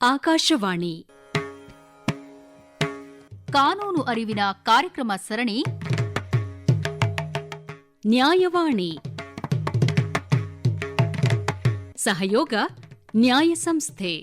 ಆಕಾಶವಾಣಿ ಕಾನೂನು ಅರಿವಿನ ಕಾರ್ಯಕ್ರಮ ಸರಣಿ ನ್ಯಾಯವಾಣಿ. ಸಹಯೋಗ ನ್ಯಾಯ ಸಂಸ್ಥೆ.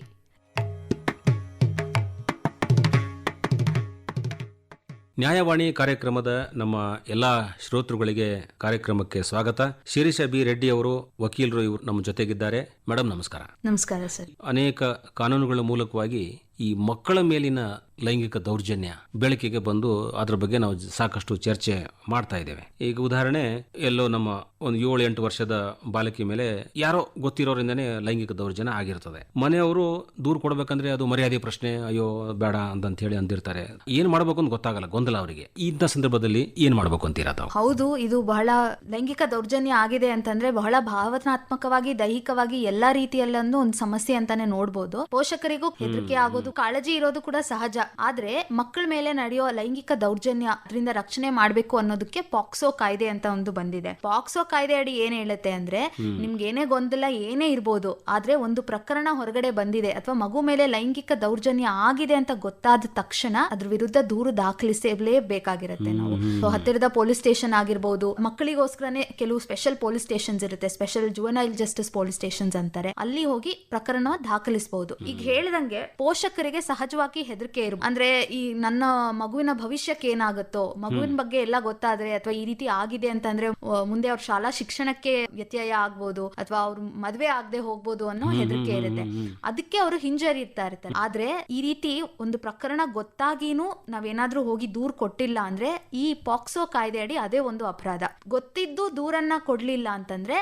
ನ್ಯಾಯವಾಣಿ ಕಾರ್ಯಕ್ರಮದ ನಮ್ಮ ಎಲ್ಲ ಶ್ರೋತೃಗಳಿಗೆ ಕಾರ್ಯಕ್ರಮಕ್ಕೆ ಸ್ವಾಗತ. ಶಿರೀಷ ಬಿ ರೆಡ್ಡಿ ಅವರು ವಕೀಲರು ಇವರು ನಮ್ಮ ಜೊತೆಗಿದ್ದಾರೆ. ಮೇಡಮ್ ನಮಸ್ಕಾರ. ನಮಸ್ಕಾರ ಸರ್. ಅನೇಕ ಕಾನೂನುಗಳ ಮೂಲಕವಾಗಿ ಈ ಮಕ್ಕಳ ಮೇಲಿನ ಲೈಂಗಿಕ ದೌರ್ಜನ್ಯ ಬೆಳಕಿಗೆ ಬಂದು ಅದರ ಬಗ್ಗೆ ನಾವು ಸಾಕಷ್ಟು ಚರ್ಚೆ ಮಾಡ್ತಾ ಇದ್ದೇವೆ. ಈಗ ಉದಾಹರಣೆ, ಎಲ್ಲೋ ನಮ್ಮ ಒಂದು 7-8 ವರ್ಷದ ಬಾಲಕಿ ಮೇಲೆ ಯಾರೋ ಗೊತ್ತಿರೋರಿಂದನೇ ಲೈಂಗಿಕ ದೌರ್ಜನ್ಯ ಆಗಿರ್ತದೆ. ಮನೆಯವರು ದೂರು ಕೊಡ್ಬೇಕಂದ್ರೆ ಅದು ಮರ್ಯಾದೆ ಪ್ರಶ್ನೆ, ಅಯ್ಯೋ ಬೇಡ ಅಂತ ಹೇಳಿ ಅಂದಿರ್ತಾರೆ. ಏನ್ ಮಾಡ್ಬೇಕು ಅಂತ ಗೊತ್ತಾಗಲ್ಲ, ಗೊಂದಲ ಅವರಿಗೆ. ಇಂಥ ಸಂದರ್ಭದಲ್ಲಿ ಏನ್ ಮಾಡ್ಬೇಕು ಅಂತೀರಾ ತಾವು? ಹೌದು, ಇದು ಬಹಳ ಲೈಂಗಿಕ ದೌರ್ಜನ್ಯ ಆಗಿದೆ ಅಂತಂದ್ರೆ ಬಹಳ ಭಾವನಾತ್ಮಕವಾಗಿ, ದೈಹಿಕವಾಗಿ ಎಲ್ಲಾ ರೀತಿಯಲ್ಲೂ ಒಂದು ಸಮಸ್ಯೆ ಅಂತಾನೆ ನೋಡ್ಬೋದು. ಪೋಷಕರಿಗೂ ಹೆದರಿಕೆ ಆಗೋದು, ಕಾಳಜಿ ಇರೋದು ಕೂಡ ಸಹಜ. ಆದ್ರೆ ಮಕ್ಕಳ ಮೇಲೆ ನಡೆಯೋ ಲೈಂಗಿಕ ದೌರ್ಜನ್ಯ ಅದರಿಂದ ರಕ್ಷಣೆ ಮಾಡ್ಬೇಕು ಅನ್ನೋದಕ್ಕೆ ಪಾಕ್ಸೋ ಕಾಯ್ದೆ ಅಂತ ಒಂದು ಬಂದಿದೆ. ಪಾಕ್ಸೋ ಕಾಯ್ದೆ ಅಡಿ ಏನ್ ಹೇಳುತ್ತೆ ಅಂದ್ರೆ, ನಿಮ್ಗೆ ಏನೇ ಗೊಂದಲ ಏನೇ ಇರ್ಬೋದು, ಆದ್ರೆ ಒಂದು ಪ್ರಕರಣ ಹೊರಗಡೆ ಬಂದಿದೆ ಅಥವಾ ಮಗು ಮೇಲೆ ಲೈಂಗಿಕ ದೌರ್ಜನ್ಯ ಆಗಿದೆ ಅಂತ ಗೊತ್ತಾದ ತಕ್ಷಣ ಅದ್ರ ವಿರುದ್ಧ ದೂರು ದಾಖಲಿಸಲೇಬೇಕಾಗಿರುತ್ತೆ. ನಾವು ಹತ್ತಿರದ ಪೊಲೀಸ್ ಸ್ಟೇಷನ್ ಆಗಿರ್ಬೋದು, ಮಕ್ಕಳಿಗೋಸ್ಕರನೇ ಕೆಲವು ಸ್ಪೆಷಲ್ ಪೊಲೀಸ್ ಸ್ಟೇಷನ್ಸ್ ಇರುತ್ತೆ, special juvenile justice police stations ಅಂತಾರೆ. ಅಲ್ಲಿ ಹೋಗಿ ಪ್ರಕರಣ ದಾಖಲಿಸಬಹುದು. ಈಗ ಹೇಳಿದಂಗೆ ಪೋಷಕರಿಗೆ ಸಹಜವಾಗಿ ಹೆದರಿಕೆ ಇರು, ಅಂದ್ರೆ ಈ ನನ್ನ ಮಗುವಿನ ಭವಿಷ್ಯಕ್ಕೆ ಏನಾಗುತ್ತೋ, ಮಗುವಿನ ಬಗ್ಗೆ ಎಲ್ಲ ಗೊತ್ತಾದ್ರೆ ಅಥವಾ ಈ ರೀತಿ ಆಗಿದೆ ಅಂತಂದ್ರೆ ಮುಂದೆ ಅವ್ರ ಶಾಲಾ ಶಿಕ್ಷಣಕ್ಕೆ ವ್ಯತ್ಯಯ ಆಗ್ಬೋದು ಅಥವಾ ಅವ್ರ ಮದ್ವೆ ಆಗದೆ ಹೋಗ್ಬೋದು ಅನ್ನೋ ಹೆದರಿಕೆ ಇರುತ್ತೆ. ಅದಕ್ಕೆ ಅವರು ಹಿಂಜರಿತಾ ಇರ್ತಾರೆ. ಆದ್ರೆ ಈ ರೀತಿ ಒಂದು ಪ್ರಕರಣ ಗೊತ್ತಾಗಿನೂ ನಾವೇನಾದ್ರೂ ಹೋಗಿ ದೂರ್ ಕೊಟ್ಟಿಲ್ಲ ಅಂದ್ರೆ ಈ ಪಾಕ್ಸೋ ಕಾಯ್ದೆ ಅಡಿ ಅದೇ ಒಂದು ಅಪರಾಧ. ಗೊತ್ತಿದ್ದು ದೂರನ್ನ ಕೊಡ್ಲಿಲ್ಲ ಅಂತಂದ್ರೆ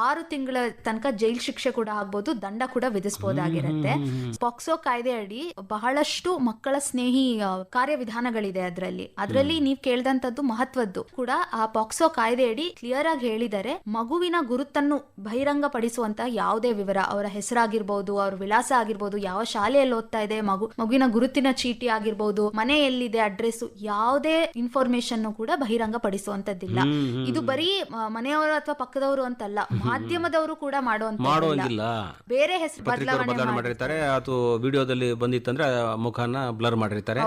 6 ತಿಂಗಳ ತನಕ ಜೈಲ್ ಶಿಕ್ಷೆ ಕೂಡ ಆಗ್ಬೋದು, ದಂಡ ಕೂಡ ವಿಧಿಸಬಹುದಾಗಿರುತ್ತೆ. ಪಾಕ್ಸೋ ಕಾಯ್ದೆ ಅಡಿ ಬಹಳಷ್ಟು ಮಕ್ಕಳ ಸ್ನೇಹಿ ಕಾರ್ಯವಿಧಾನಗಳಿದೆ. ಅದರಲ್ಲಿ ನೀವ್ ಕೇಳ್ದಂತದ್ದು ಮಹತ್ವದ್ದು ಕೂಡ. ಆ ಪಾಕ್ಸೋ ಕಾಯ್ದೆ ಅಡಿ ಕ್ಲಿಯರ್ ಆಗಿ ಹೇಳಿದರೆ, ಮಗುವಿನ ಗುರುತನ್ನು ಬಹಿರಂಗ ಪಡಿಸುವಂತ ಯಾವುದೇ ವಿವರ, ಅವರ ಹೆಸರಾಗಿರ್ಬೋದು, ಅವ್ರ ವಿಳಾಸ ಆಗಿರ್ಬೋದು, ಯಾವ ಶಾಲೆಯಲ್ಲಿ ಓದ್ತಾ ಇದೆ, ಮಗುವಿನ ಗುರುತಿನ ಚೀಟಿ ಆಗಿರ್ಬೋದು, ಮನೆ ಎಲ್ಲಿದೆ, ಅಡ್ರೆಸ್, ಯಾವುದೇ ಇನ್ಫಾರ್ಮೇಶನ್ ಕೂಡ ಬಹಿರಂಗ ಪಡಿಸುವಂತದ್ದಿಲ್ಲ. ಇದು ಬರೀ ಮನೆಯವರು ಅಥವಾ ಪಕ್ಕದವರು ಅಂತಲ್ಲ, ಮಾಧ್ಯಮದವರು ಕೂಡ ಮಾಡೋಂಗಿಲ್ಲ. ಬೇರೆ ಹೆಸರು ಬದಲಾವಣೆ ಮಾಡಿರ್ತಾರೆ, ಅಥವಾ ವಿಡಿಯೋದಲ್ಲಿ ಬಂದಿತ್ತಂದ್ರೆ ಮುಖನ ಬ್ಲರ್ ಮಾಡಿರ್ತಾರೆ,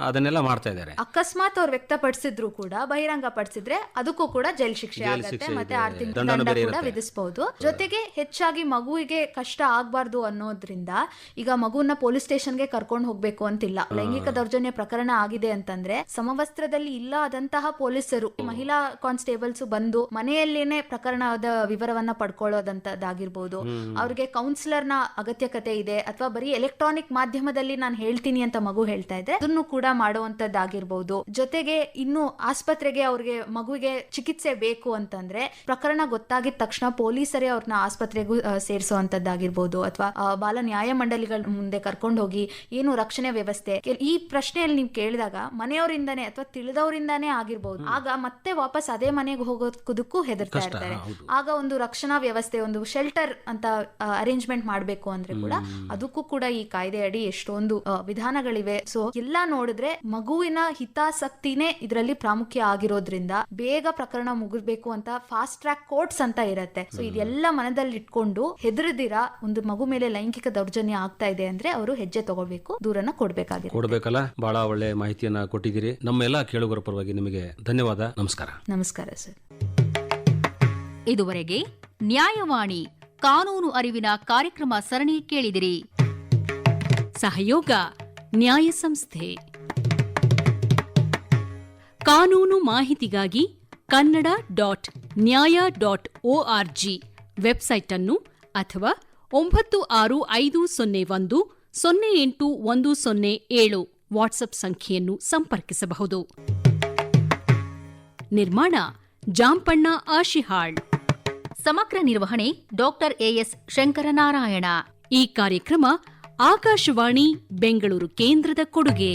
ಅದನ್ನೆಲ್ಲ ಮಾಡ್ತಾ ಇದ್ದಾರೆ. ಅಕಸ್ಮಾತ್ ಅವ್ರು ವ್ಯಕ್ತಪಡಿಸಿದ್ರು ಕೂಡ, ಬಹಿರಂಗ ಪಡಿಸಿದ್ರೆ ಅದಕ್ಕೂ ಕೂಡ ಜೈಲ್ ಶಿಕ್ಷೆ ಆಗುತ್ತೆ, ಮತ್ತೆ 6 ತಿಂಗಳ ದಂಡ ಕೂಡ ವಿಧಿಸಬಹುದು. ಜೊತೆಗೆ ಹೆಚ್ಚಾಗಿ ಮಗುವಿಗೆ ಕಷ್ಟ ಆಗ್ಬಾರ್ದು ಅನ್ನೋದ್ರಿಂದ ಈಗ ಮಗುವನ್ನ ಪೊಲೀಸ್ ಸ್ಟೇಷನ್ಗೆ ಕರ್ಕೊಂಡು ಹೋಗ್ಬೇಕು ಅಂತಿಲ್ಲ. ಲೈಂಗಿಕ ದೌರ್ಜನ್ಯ ಪ್ರಕರಣ ಆಗಿದೆ ಅಂತಂದ್ರೆ ಸಮವಸ್ತ್ರದಲ್ಲಿ ಇಲ್ಲ ಆದಂತಹ ಪೊಲೀಸರು, ಮಹಿಳಾ ಕಾನ್ಸ್ಟೇಬಲ್ಸ್ ಬಂದು ಮನೆಯಲ್ಲೇನೆ ಪ್ರಕರಣದ ವಿವರವನ್ನ ಪಡ್ಕೊಳ್ಳೋದಂತದ್ದಾಗಿರ್ಬೋದು. ಅವ್ರಿಗೆ ಕೌನ್ಸಿಲರ್ ನ ಅಗತ್ಯಕತೆ ಇದೆ ಅಥವಾ ಬರೀ ಎಲೆಕ್ಟ್ರಾನಿಕ್ ಮಾಧ್ಯಮದಲ್ಲಿ ನಾನು ಹೇಳ್ತೀನಿ ಅಂತ ಮಗು ಹೇಳ್ತಾ ಇದೆ, ಅದನ್ನು ಕೂಡ ಮಾಡುವಂತದ್ದಾಗಿರ್ಬೋದು. ಜೊತೆಗೆ ಇನ್ನು ಆಸ್ಪತ್ರೆಗೆ ಅವ್ರಿಗೆ ಮಗುವಿಗೆ ಚಿಕಿತ್ಸೆ ಬೇಕು ಅಂತಂದ್ರೆ ಪ್ರಕರಣ ಗೊತ್ತಾಗಿದ ತಕ್ಷಣ ಪೊಲೀಸರೇ ಅವ್ರನ್ನ ಆಸ್ಪತ್ರೆಗೂ ಸೇರಿಸುವಂತದ್ದಾಗಿರ್ಬೋದು, ಅಥವಾ ಬಾಲ ನ್ಯಾಯಮಂಡಳಿಗಳ ಮುಂದೆ ಕರ್ಕೊಂಡು ಹೋಗಿ ಏನು ರಕ್ಷಣೆ ವ್ಯವಸ್ಥೆ. ಈ ಪ್ರಶ್ನೆಯಲ್ಲಿ ನೀವು ಕೇಳಿದಾಗ ಮನೆಯವರಿಂದಾನೇ ಅಥವಾ ತಿಳಿದವರಿಂದಾನೇ ಆಗಿರ್ಬೋದು, ಆಗ ಮತ್ತೆ ವಾಪಸ್ ಅದೇ ಮನೆಗೆ ಹೋಗೋದಕ್ಕೂ ಹೆದರ್ತಾ ಇರ್ತಾರೆ. ಆಗ ಒಂದು ರಕ್ಷಣಾ ವ್ಯವಸ್ಥೆ, ಒಂದು ಶೆಲ್ಟರ್ ಅಂತ ಅರೇಂಜ್ಮೆಂಟ್ ಮಾಡಬೇಕು ಅಂದ್ರೆ ಕೂಡ ಅದಕ್ಕೂ ಕೂಡ ಈ ಕಾಯ್ದೆ ಅಡಿ ಎಷ್ಟೊಂದು ವಿಧಾನಗಳಿವೆ. ಸೊ ಎಲ್ಲ ನೋಡಿದ್ರೆ ಮಗುವಿನ ಹಿತಾಸಕ್ತಿನೇ ಇದರಲ್ಲಿ ಪ್ರಾಮುಖ್ಯ ಆಗಿರೋದ್ರಿಂದ ಬೇಗ ಪ್ರಕರಣ ಮುಗಿಸ್ಬೇಕು ಅಂತ ಫಾಸ್ಟ್ ಟ್ರ್ಯಾಕ್ ಕೋರ್ಟ್ಸ್ ಅಂತ ಇರುತ್ತೆ. ಸೊ ಇದೆಲ್ಲ ಮನದಲ್ಲಿ ಇಟ್ಕೊಂಡು ಹೆದರದಿರ ಒಂದು ಮಗು ಮೇಲೆ ಲೈಂಗಿಕ ದೌರ್ಜನ್ಯ ಆಗ್ತಾ ಇದೆ ಅಂದ್ರೆ ಅವರು ಹೆಜ್ಜೆ ತಗೊಳ್ಬೇಕು, ದೂರನ್ನ ಕೊಡ್ಬೇಕಲ್ಲ. ಬಹಳ ಒಳ್ಳೆ ಮಾಹಿತಿಯನ್ನ ಕೊಟ್ಟಿದ್ದೀರಿ. ನಮ್ಮೆಲ್ಲ ಕೇಳುಗರ ಪರವಾಗಿ ನಿಮಗೆ ಧನ್ಯವಾದ. ನಮಸ್ಕಾರ. ನಮಸ್ಕಾರ ಸರ್. ಇದುವರೆಗೆ ನ್ಯಾಯವಾಣಿ ಕಾನೂನು ಅರಿವಿನ ಕಾರ್ಯಕ್ರಮ ಸರಣಿ ಕೇಳಿದಿರಿ. ಸಹಯೋಗ ನ್ಯಾಯ ಸಂಸ್ಥೆ. ಕಾನೂನು ಮಾಹಿತಿಗಾಗಿ kannada.nya.org ವೆಬ್ಸೈಟ್ ಅನ್ನು ಅಥವಾ 965001081007 ವಾಟ್ಸ್ಆಪ್ ಸಂಖ್ಯೆಯನ್ನು ಸಂಪರ್ಕಿಸಬಹುದು. ನಿರ್ಮಾಣ ಜಾಂಪಣ್ಣ ಆಶಿಹಾಳ್. ಸಮಗ್ರ ನಿರ್ವಹಣೆ ಡಾಕ್ಟರ್ ಎಎಸ್ ಶಂಕರನಾರಾಯಣ. ಈ ಕಾರ್ಯಕ್ರಮ ಆಕಾಶವಾಣಿ ಬೆಂಗಳೂರು ಕೇಂದ್ರದ ಕೊಡುಗೆ.